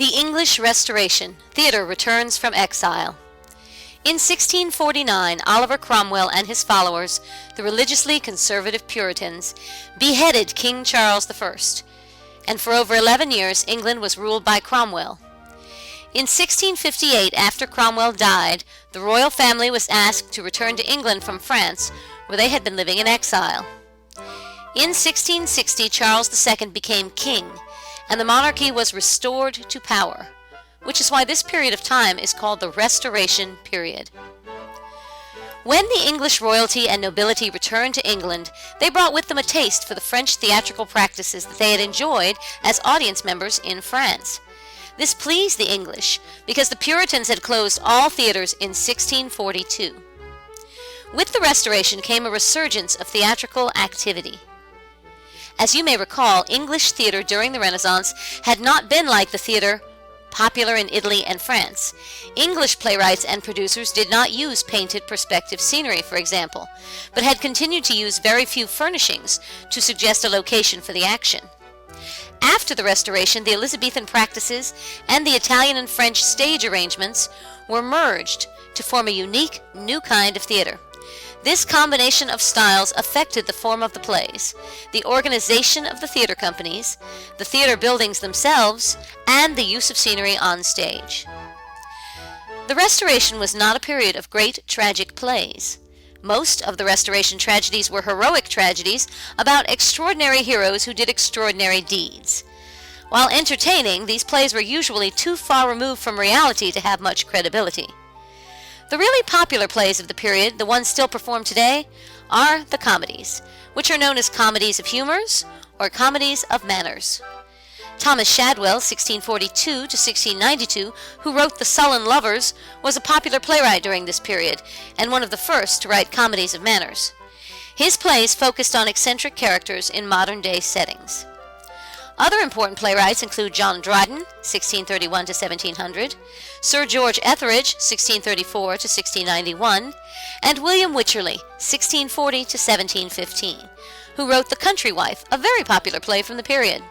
The English Restoration. Theatre returns from exile. In 1649, Oliver Cromwell and his followers, the religiously conservative Puritans, beheaded King Charles I, and for over 11 years England was ruled by Cromwell. In 1658, after Cromwell died, the royal family was asked to return to England from France, where they had been living in exile. In 1660, Charles II became king, and the monarchy was restored to power, which is why this period of time is called the Restoration period. When the English royalty and nobility returned to England, they brought with them a taste for the French theatrical practices that they had enjoyed as audience members in France. This pleased the English, because the Puritans had closed all theaters in 1642. With the Restoration came a resurgence of theatrical activity. As you may recall, English theater during the Renaissance had not been like the theater popular in Italy and France. English playwrights and producers did not use painted perspective scenery, for example, but had continued to use very few furnishings to suggest a location for the action. After the Restoration, the Elizabethan practices and the Italian and French stage arrangements were merged to form a unique, new kind of theater. This combination of styles affected the form of the plays, the organization of the theater companies, the theater buildings themselves, and the use of scenery on stage. The Restoration was not a period of great tragic plays. Most of the Restoration tragedies were heroic tragedies about extraordinary heroes who did extraordinary deeds. While entertaining, these plays were usually too far removed from reality to have much credibility. The really popular plays of the period, the ones still performed today, are the comedies, which are known as comedies of humors or comedies of manners. Thomas Shadwell, 1642 to 1692, who wrote The Sullen Lovers, was a popular playwright during this period, and one of the first to write comedies of manners. His plays focused on eccentric characters in modern-day settings. Other important playwrights include John Dryden, 1631 to 1700, Sir George Etheridge, 1634 to 1691, and William Wycherley, 1640 to 1715, who wrote The Country Wife, a very popular play from the period.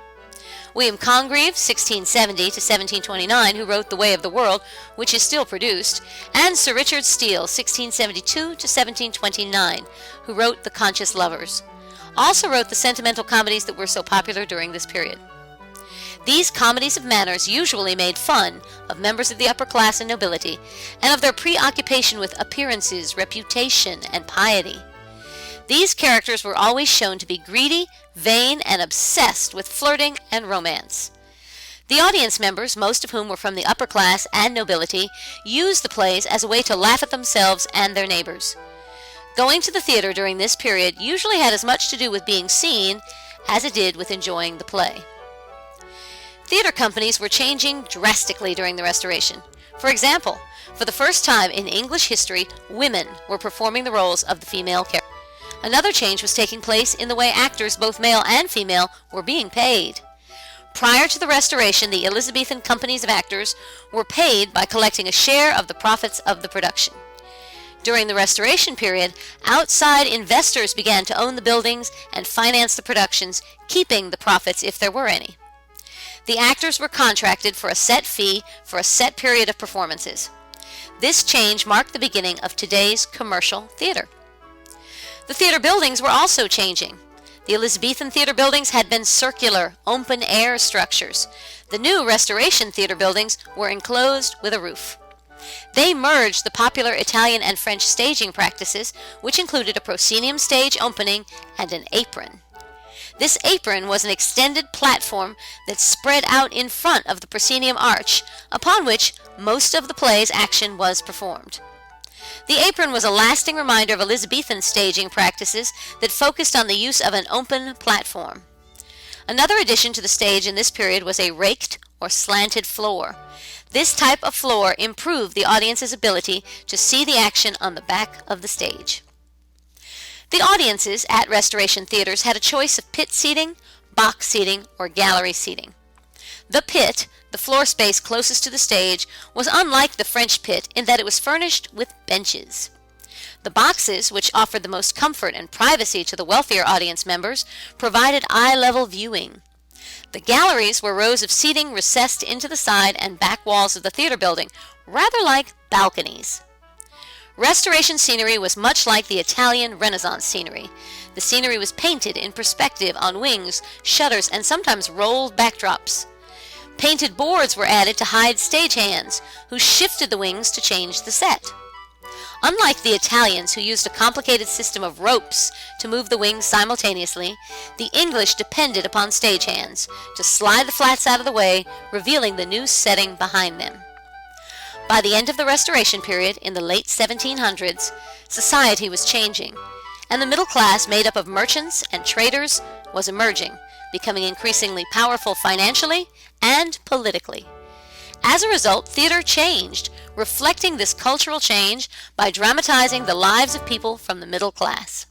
William Congreve, 1670 to 1729, who wrote The Way of the World, which is still produced, and Sir Richard Steele, 1672 to 1729, who wrote The Conscious Lovers, also wrote the sentimental comedies that were so popular during this period. These comedies of manners usually made fun of members of the upper class and nobility, and of their preoccupation with appearances, reputation, and piety. These characters were always shown to be greedy, vain, and obsessed with flirting and romance. The audience members, most of whom were from the upper class and nobility, used the plays as a way to laugh at themselves and their neighbors. Going to the theater during this period usually had as much to do with being seen as it did with enjoying the play. Theater companies were changing drastically during the Restoration. For example, for the first time in English history, women were performing the roles of the female characters. Another change was taking place in the way actors, both male and female, were being paid. Prior to the Restoration, the Elizabethan companies of actors were paid by collecting a share of the profits of the production. During the Restoration period, outside investors began to own the buildings and finance the productions, keeping the profits if there were any. The actors were contracted for a set fee for a set period of performances. This change marked the beginning of today's commercial theater. The theater buildings were also changing. The Elizabethan theater buildings had been circular, open-air structures. The new Restoration theater buildings were enclosed with a roof. They merged the popular Italian and French staging practices, which included a proscenium stage opening and an apron. This apron was an extended platform that spread out in front of the proscenium arch, upon which most of the play's action was performed. The apron was a lasting reminder of Elizabethan staging practices that focused on the use of an open platform. Another addition to the stage in this period was a raked or slanted floor. This type of floor improved the audience's ability to see the action on the back of the stage. The audiences at Restoration theaters had a choice of pit seating, box seating, or gallery seating. The pit, the floor space closest to the stage, was unlike the French pit in that it was furnished with benches. The boxes, which offered the most comfort and privacy to the wealthier audience members, provided eye-level viewing. The galleries were rows of seating recessed into the side and back walls of the theater building, rather like balconies. Restoration scenery was much like the Italian Renaissance scenery. The scenery was painted in perspective on wings, shutters, and sometimes rolled backdrops. Painted boards were added to hide stagehands, who shifted the wings to change the set. Unlike the Italians, who used a complicated system of ropes to move the wings simultaneously, the English depended upon stagehands to slide the flats out of the way, revealing the new setting behind them. By the end of the Restoration period, in the late 1700s, society was changing, and the middle class, made up of merchants and traders, was emerging, becoming increasingly powerful financially and politically. As a result, theater changed, reflecting this cultural change by dramatizing the lives of people from the middle class.